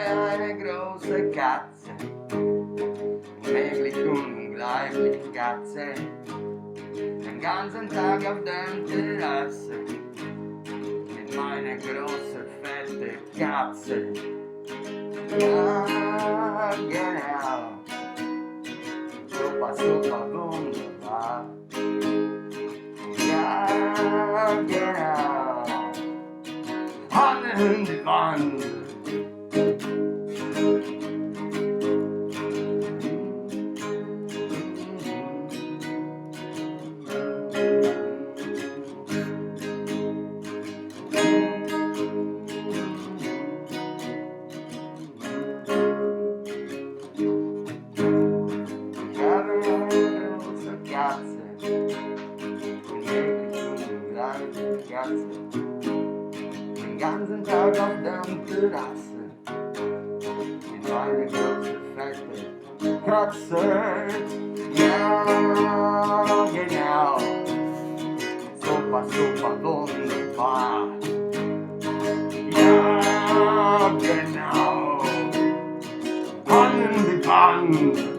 eine große Katze, beweglich und ungleich Katze, den ganzen Tag auf der Terrasse, mit meiner großen fette Katze. Ja, genau, super, super wunderbar. Ja, genau, Hand in die Wand. Den ganzen Tag auf der Terrasse mit meiner großen fette Katze. Ja, genau, super, super wunderbar. Ja, genau, Hand in die Wand.